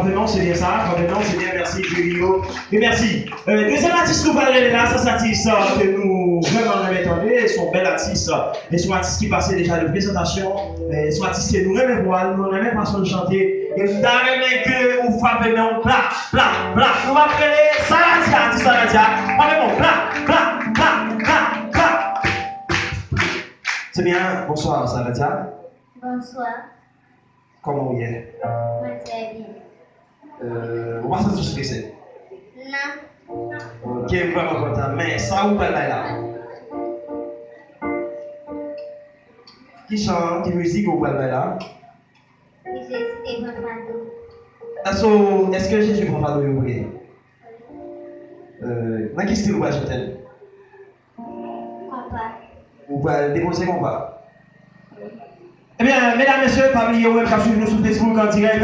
Vraiment, c'est bien ça. Vraiment, c'est bien. Merci, Julio. Et merci. Deuxième artiste nous parle là, ça, c'est artiste que nous vraiment aimons. Ils sont belles artistes. Ils sont artistes qui passaient déjà de présentation. Ils sont artistes que nous aimons voir, nous aimons façon de chanter. Et nous aimons que vous frappez, mais on plat. Nous allons appeler Saradia, artiste Saradia. On plat. C'est bien. Bonsoir, Saradia. Bonsoir. Comment vous êtes? Moi, très bien. Vous pensez tout ce que c'est? Non. Ok, vraiment content. Mais ça, vous parlez là? Qui chante, qui musique vous parlez là? Est-ce que Jésus prend pas de vous prier? Dans quel style vous parlez chanter? Papa. Vous pouvez déposer mon pas? Eh bien, mesdames, messieurs, pas oublier, vous pouvez suivre nous sur Facebook en direct.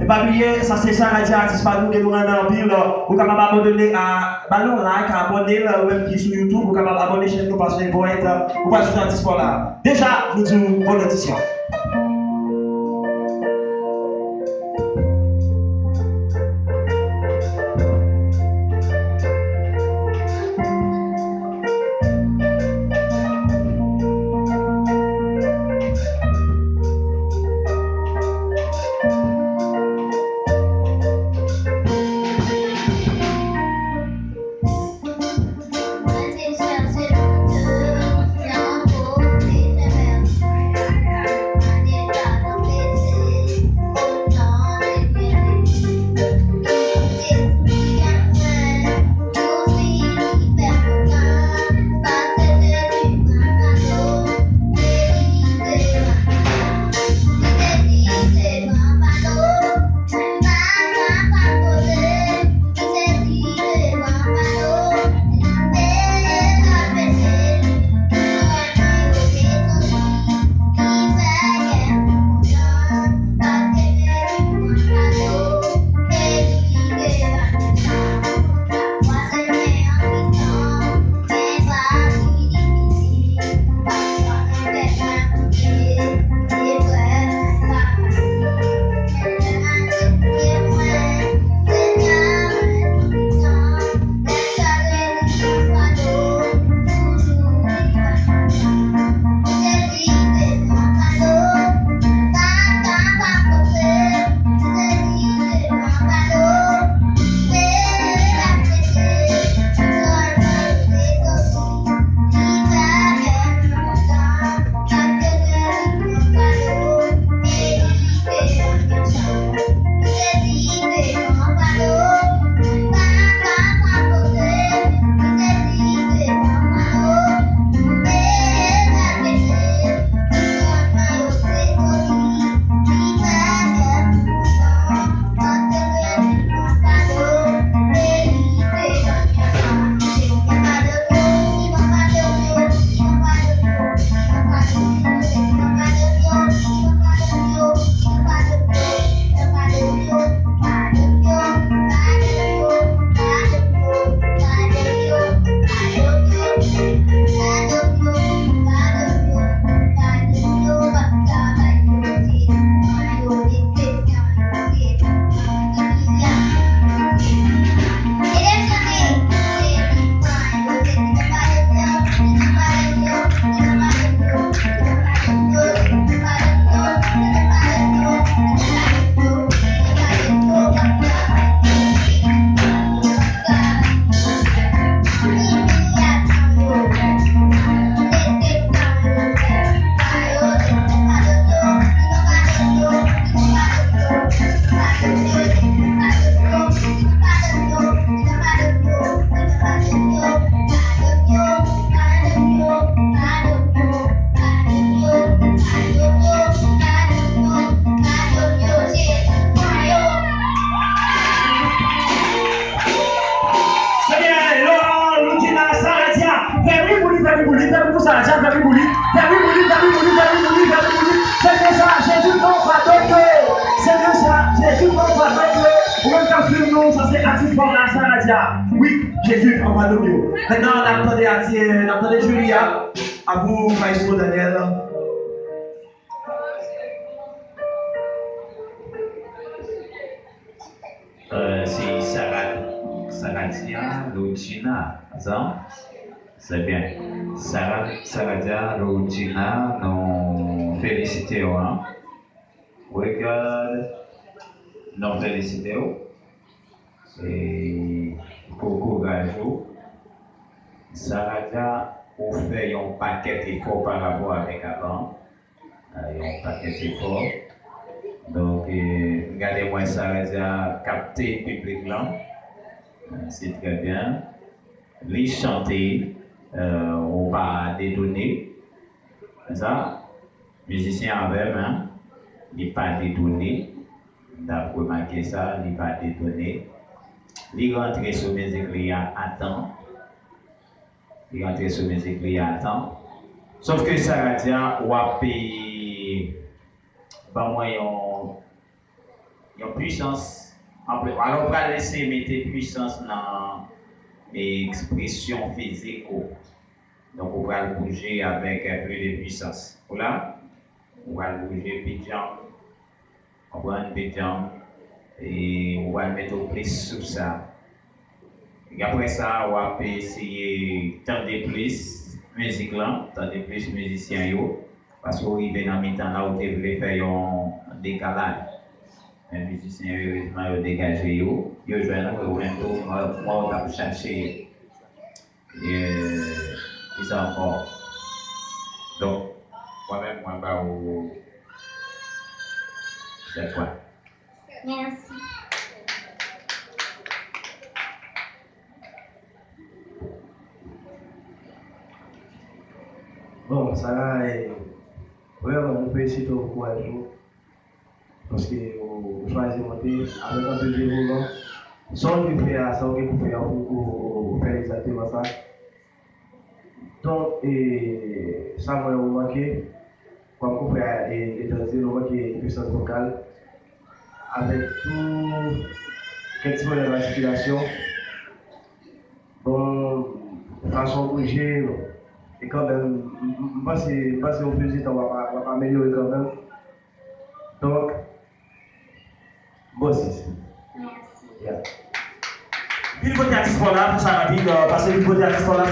Et pas oublier, ça c'est Saradia, artiste pas nous qui nous rendons en pile. Vous pouvez abonner à ballon like, abonner, ou même qui sur YouTube, vous pouvez abonner chez nous parce que vous pouvez suivre l'artiste là. Déjà, nous disons bonne audition. Oui, Jésus, on va nous mieux. Maintenant, on attendait Julia. À vous, Maestro Daniel. Saradia Lucina. C'est bien. Saradia Lucina, nous félicitons. Hein? Regarde, nous félicitons. Et pour courage, Saradia, on fait un paquet d'efforts par rapport avec avant. Un paquet d'efforts. Donc, regardez-moi Saradia capter le public là. C'est très bien. Les chanter, on va détonner. C'est ça? Musicien avec main, il pas détonner. D'après remarqué ça, il pas détonner. Il rentre sur mes éclairs à temps. Il rentre sur mes éclairs à temps. Sauf que Saradia, on a payé. Ben, moi, il y a puissance. Alors, on va laisser mettre puissance dans l'expression physique. Donc, on va bouger avec un peu de puissance. Voilà. On va bouger pigeon. On va un pigeon. Et on va le mettre au plus sur ça. Et après ça, on va essayer de plus musique là, de plus musiciens. Parce qu'on est dans le temps là où on voulait faire un décalage. Les musiciens, heureusement, ils ont dégagé. Ils ont joué dans le window, moi, on a cherché. Ils ont encore. Donc, moi-même, moi, cette fois. Merci. Bon, ça là, vraiment, on félicite beaucoup à vous. Parce que vous choisissez de monter avec un peu de déroulement. Sans le faire, sans que vous faire pour faire exactement ça. Donc, ça m'a manqué. Comme vous faire et vous manquez puissance vocale. Avec tout quelques mots de l'articulation. Bon, façon de bouger. Et quand même, je pense qu'on peut dire qu'on va améliorer quand même. Donc, bon, c'est Merci. yeah. Puis le côté artiste là, pour ça rapide, parce que le côté artiste là,